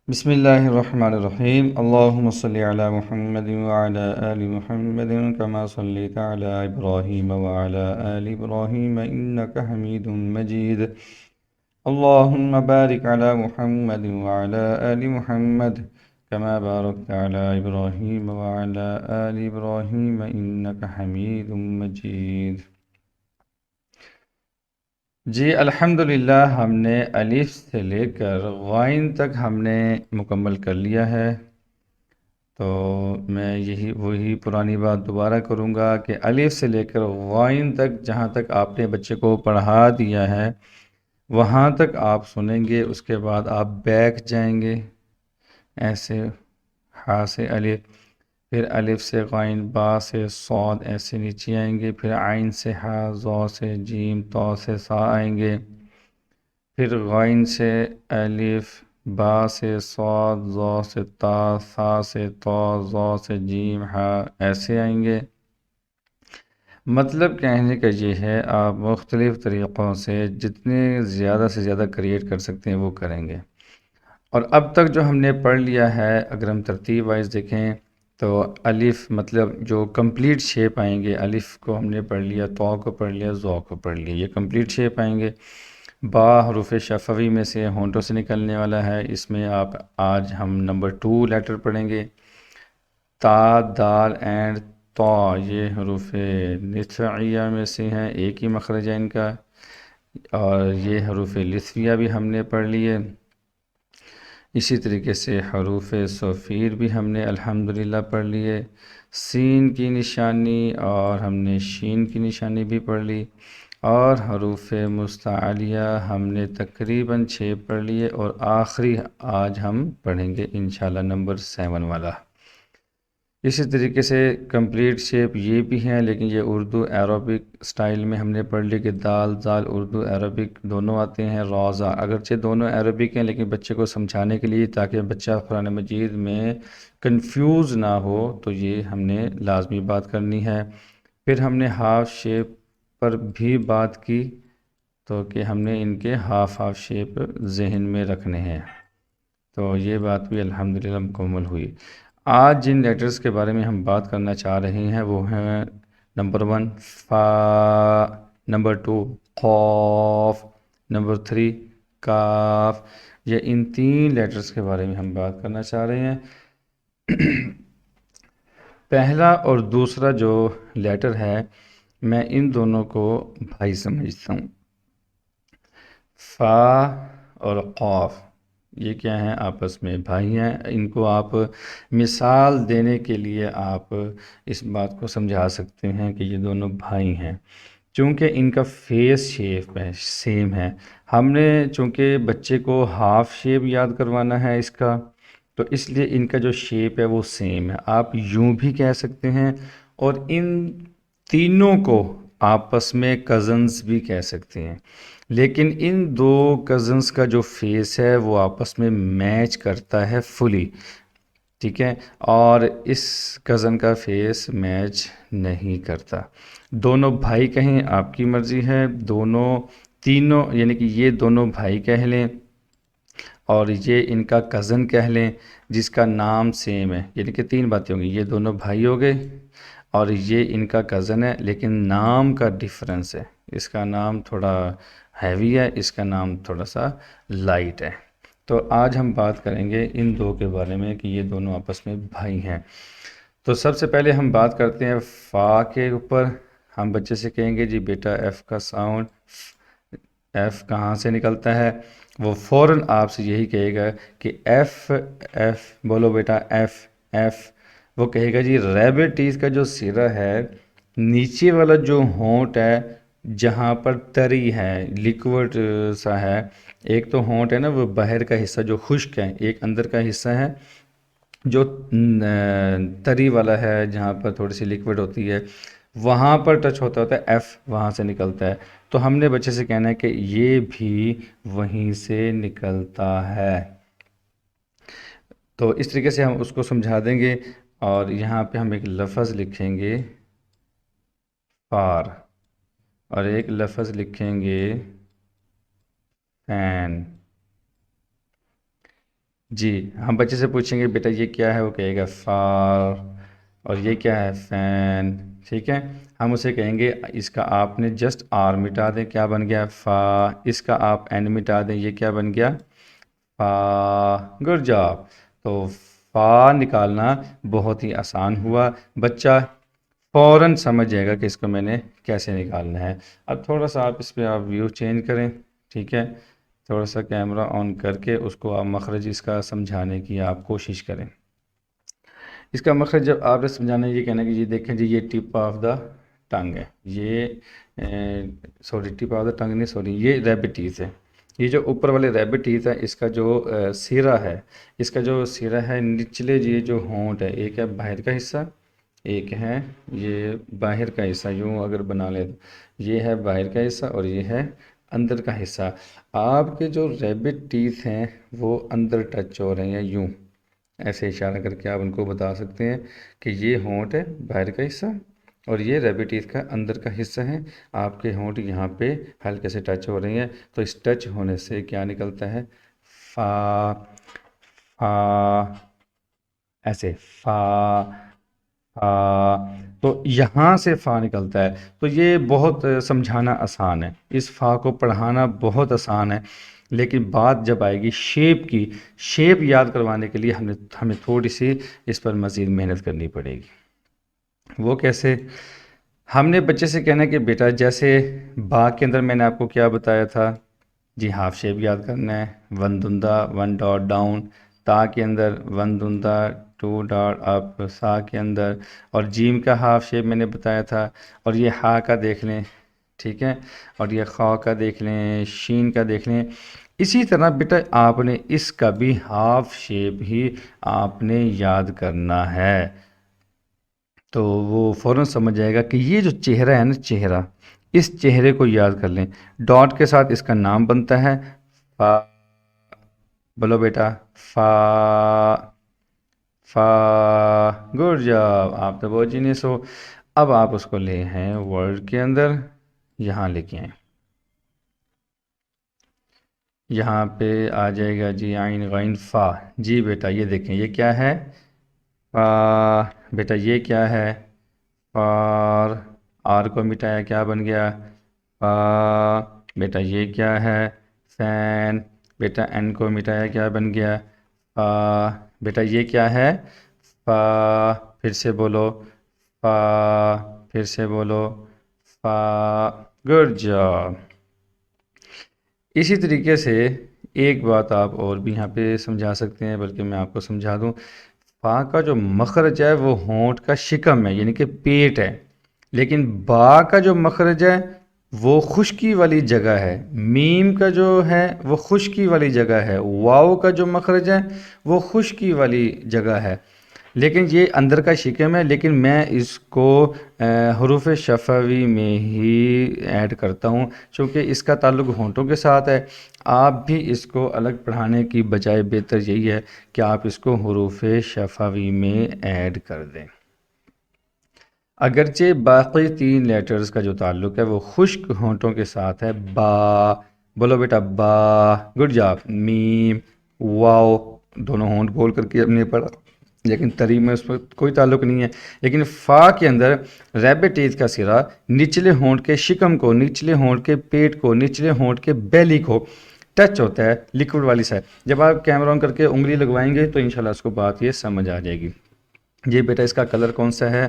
بسم اللہ الرحمن الرحیم اللہم صلی علی محمد وعلی آل محمد کما صلیت علی ابراہیم وعلی آل ابراہیم انک حمید مجید اللہم بارک علی محمد وعلی آل محمد کما بارکت علی ابراہیم وعلی آل ابراہیم انک حمید مجید۔ جی الحمدللہ ہم نے الف سے لے کر غائن تک ہم نے مکمل کر لیا ہے۔ تو میں وہی پرانی بات دوبارہ کروں گا کہ الف سے لے کر غائن تک جہاں تک آپ نے بچے کو پڑھا دیا ہے وہاں تک آپ سنیں گے، اس کے بعد آپ بیک جائیں گے ایسے، ہا سے الف، پھر الف سے غائن، با سے صاد، ایسے نیچے آئیں گے، پھر عین سے ہا، ضا سے جیم، طا سے سا آئیں گے، پھر غائن سے الف، با سے صاد، ضا سے تا، ثا سے طا، ضا سے جیم، ہا، ایسے آئیں گے۔ مطلب کہنے کا یہ ہے آپ مختلف طریقوں سے جتنے زیادہ سے زیادہ کریٹ کر سکتے ہیں وہ کریں گے۔ اور اب تک جو ہم نے پڑھ لیا ہے اگر ہم ترتیب وائز دیکھیں تو الف مطلب جو کمپلیٹ شیپ آئیں گے، الف کو ہم نے پڑھ لیا، طا کو پڑھ لیا، ضا کو پڑھ لیا، یہ کمپلیٹ شیپ آئیں گے۔ با حروف شفوی میں سے ہونٹوں سے نکلنے والا ہے، اس میں آج ہم نمبر 2 لیٹر پڑھیں گے۔ تا، دال اینڈ طا یہ حروف نطعیہ میں سے ہیں، ایک ہی مخرج ہے ان کا، اور یہ حروف لثویہ بھی ہم نے پڑھ لیے۔ اسی طریقے سے حروف صوفیر بھی ہم نے الحمدللہ پڑھ لیے۔ سین کی نشانی اور ہم نے شین کی نشانی بھی پڑھ لی، اور حروف مستعلیہ ہم نے تقریباً 6 پڑھ لیے، اور آخری آج ہم پڑھیں گے انشاءاللہ نمبر 7 والا۔ اسی طریقے سے کمپلیٹ شیپ یہ بھی ہیں، لیکن یہ اردو عربک سٹائل میں ہم نے پڑھ لی کہ دال، زال اردو عربک دونوں آتے ہیں، روزہ اگرچہ دونوں عربک ہیں لیکن بچے کو سمجھانے کے لیے تاکہ بچہ قرآن مجید میں کنفیوز نہ ہو تو یہ ہم نے لازمی بات کرنی ہے۔ پھر ہم نے ہاف شیپ پر بھی بات کی تو کہ ہم نے ان کے ہاف شیپ ذہن میں رکھنے ہیں، تو یہ بات بھی الحمدللہ مکمل ہوئی۔ آج جن لیٹرز کے بارے میں ہم بات کرنا چاہ رہے ہیں وہ ہیں نمبر 1 فا، نمبر 2 قاف، نمبر 3 کاف۔ یہ ان 3 لیٹرز کے بارے میں ہم بات کرنا چاہ رہے ہیں۔ پہلا اور دوسرا جو لیٹر ہے میں ان دونوں کو بھائی سمجھتا ہوں۔ فا اور قاف یہ کیا ہیں؟ آپس میں بھائی ہیں۔ ان کو آپ مثال دینے کے لیے آپ اس بات کو سمجھا سکتے ہیں کہ یہ دونوں بھائی ہیں، چونکہ ان کا فیس شیپ ہے سیم ہے۔ ہم نے چونکہ بچے کو ہاف شیپ یاد کروانا ہے اس کا، تو اس لیے ان کا جو شیپ ہے وہ سیم ہے۔ آپ یوں بھی کہہ سکتے ہیں، اور ان تینوں کو آپس میں کزنز بھی کہہ سکتے ہیں، لیکن ان دو کزنز کا جو فیس ہے وہ آپس میں میچ کرتا ہے فلی، ٹھیک ہے، اور اس کزن کا فیس میچ نہیں کرتا۔ دونوں بھائی کہیں آپ کی مرضی ہے، تینوں یعنی کہ یہ دونوں بھائی کہہ لیں اور یہ ان کا کزن کہہ لیں جس کا نام سیم ہے، یعنی کہ 3 باتیں ہوں گی، یہ دونوں بھائی ہو گئے اور یہ ان کا کزن ہے لیکن نام کا ڈیفرنس ہے، اس کا نام تھوڑا ہیوی ہے، اس کا نام تھوڑا سا لائٹ ہے۔ تو آج ہم بات کریں گے ان دو کے بارے میں کہ یہ دونوں آپس میں بھائی ہیں۔ تو سب سے پہلے ہم بات کرتے ہیں فا کے اوپر۔ ہم بچے سے کہیں گے جی بیٹا ایف کا ساؤنڈ، ایف کہاں سے نکلتا ہے؟ وہ فوراً آپ سے یہی کہے گا کہ ایف، ایف بولو بیٹا، ایف، ایف۔ وہ کہے گا جی ریبٹ ٹیتھ کا جو سرا ہے، نیچے والا جو ہونٹ ہے جہاں پر تری ہے، لیکوڈ سا ہے، ایک تو ہونٹ ہے نا وہ باہر کا حصہ جو خشک ہے، ایک اندر کا حصہ ہے جو تری والا ہے جہاں پر تھوڑی سی لیکوڈ ہوتی ہے، وہاں پر ٹچ ہوتا ہے ایف وہاں سے نکلتا ہے۔ تو ہم نے بچے سے کہنا ہے کہ یہ بھی وہیں سے نکلتا ہے۔ تو اس طریقے سے ہم اس کو سمجھا دیں گے، اور یہاں پہ ہم ایک لفظ لکھیں گے فار، اور ایک لفظ لکھیں گے فین۔ جی ہم بچے سے پوچھیں گے بیٹا یہ کیا ہے، وہ کہے گا فار، اور یہ کیا ہے فین، ٹھیک ہے۔ ہم اسے کہیں گے اس کا آپ نے جسٹ آر مٹا دیں، کیا بن گیا فا، اس کا آپ این مٹا دیں، یہ کیا بن گیا فا، گڈ جاب۔ تو فا نکالنا بہت ہی آسان ہوا، بچہ فوراً سمجھ جائے گا کہ اس کو میں نے کیسے نکالنا ہے۔ اب تھوڑا سا آپ اس پہ آپ ویو چینج کریں، ٹھیک ہے، تھوڑا سا کیمرہ آن کر کے اس کو آپ مخرج اس کا سمجھانے کی آپ کوشش کریں۔ اس کا مخرج جب آپ نے سمجھانا ہے، یہ کہنا ہے کہ یہ دیکھیں جی یہ ٹپ آف دا ٹنگ ہے، یہ سوری ٹپ آف دا ٹنگ نہیں، سوری یہ ریبٹ ٹیتھ ہے۔ یہ جو اوپر والے ریبٹ ٹیتھ ہے، اس کا جو سیرا ہے، اس کا جو سیرا ہے نچلے یہ جو ہونٹ ہے، ایک ہے باہر کا حصہ، ایک ہے یہ باہر کا حصہ، یوں اگر بنا لے تو یہ ہے باہر کا حصہ اور یہ ہے اندر کا حصہ۔ آپ کے جو ریبٹ ٹیتھ ہیں وہ اندر ٹچ ہو رہے ہیں، یوں ایسے اشارہ کر کے آپ ان کو بتا سکتے ہیں کہ یہ ہونٹ ہے باہر کا حصہ اور یہ ریبٹ ٹیتھ کا اندر کا حصہ ہے۔ آپ کے ہونٹ یہاں پہ ہلکے سے ٹچ ہو رہی ہیں، تو اس ٹچ ہونے سے کیا نکلتا ہے فا، فا، ایسے فا، فا، تو یہاں سے فا نکلتا ہے۔ تو یہ بہت سمجھانا آسان ہے، اس فا کو پڑھانا بہت آسان ہے، لیکن بات جب آئے گی شیپ کی، شیپ یاد کروانے کے لیے ہمیں تھوڑی سی اس پر مزید محنت کرنی پڑے گی۔ وہ کیسے؟ ہم نے بچے سے کہنا ہے کہ بیٹا جیسے با کے اندر میں نے آپ کو کیا بتایا تھا، جی ہاف شیپ یاد کرنا ہے، ون دندہ ون ڈاٹ ڈاؤن، تا کے اندر ون دندہ ٹو ڈاٹ اپ، سا کے اندر، اور جیم کا ہاف شیپ میں نے بتایا تھا، اور یہ ہا کا دیکھ لیں، ٹھیک ہے، اور یہ خا کا دیکھ لیں، شین کا دیکھ لیں۔ اسی طرح بیٹا آپ نے اس کا بھی ہاف شیپ ہی آپ نے یاد کرنا ہے، تو وہ فوراً سمجھ جائے گا کہ یہ جو چہرہ ہے نا، چہرہ، اس چہرے کو یاد کر لیں۔ ڈاٹ کے ساتھ اس کا نام بنتا ہے فا، بولو بیٹا فا، فا، گڈ جاب، آپ تو بہت جینیس ہو۔ اب آپ اس کو لے ہیں ورڈ کے اندر، یہاں لے کے آئیں، یہاں پہ آ جائے گا جی عین غین فا۔ جی بیٹا یہ دیکھیں یہ کیا ہے فا، بیٹا یہ کیا ہے فار، آر کو مٹایا کیا بن گیا فا، بیٹا یہ کیا ہے فین، بیٹا این کو مٹایا کیا بن گیا فا، بیٹا یہ کیا ہے فا، پھر سے بولو فا، پھر سے بولو فا، گڈ جاب۔ اسی طریقے سے ایک بات آپ اور بھی یہاں پہ سمجھا سکتے ہیں، بلکہ میں آپ کو سمجھا دوں، فا کا جو مخرج ہے وہ ہونٹ کا شکم ہے، یعنی کہ پیٹ ہے، لیکن با کا جو مخرج ہے وہ خشکی والی جگہ ہے، میم کا جو ہے وہ خشکی والی جگہ ہے، واو کا جو مخرج ہے وہ خشکی والی جگہ ہے، لیکن یہ اندر کا شکم ہے، لیکن میں اس کو حروف شفوی میں ہی ایڈ کرتا ہوں، چونکہ اس کا تعلق ہونٹوں کے ساتھ ہے۔ آپ بھی اس کو الگ پڑھانے کی بجائے بہتر یہی ہے کہ آپ اس کو حروف شفوی میں ایڈ کر دیں۔ اگرچہ باقی تین لیٹرز کا جو تعلق ہے وہ خشک ہونٹوں کے ساتھ ہے، با، بولو بیٹا با، گڈ جاب، میم، واو، دونوں ہونٹ بول کر کے ہم نے پڑھا، لیکن تری میں اس پر کوئی تعلق نہیں ہے، لیکن فا کے اندر ریبٹ ٹیتھ کا سرا نچلے ہونٹ کے شکم کو، نچلے ہونٹ کے پیٹ کو، نچلے ہونٹ کے بیلی کو ٹچ ہوتا ہے لیکوڈ والی سائڈ۔ جب آپ کیمرہ آن کر کے انگلی لگوائیں گے تو انشاءاللہ اس کو بات یہ سمجھ آ جائے گی۔ یہ بیٹا اس کا کلر کون سا ہے؟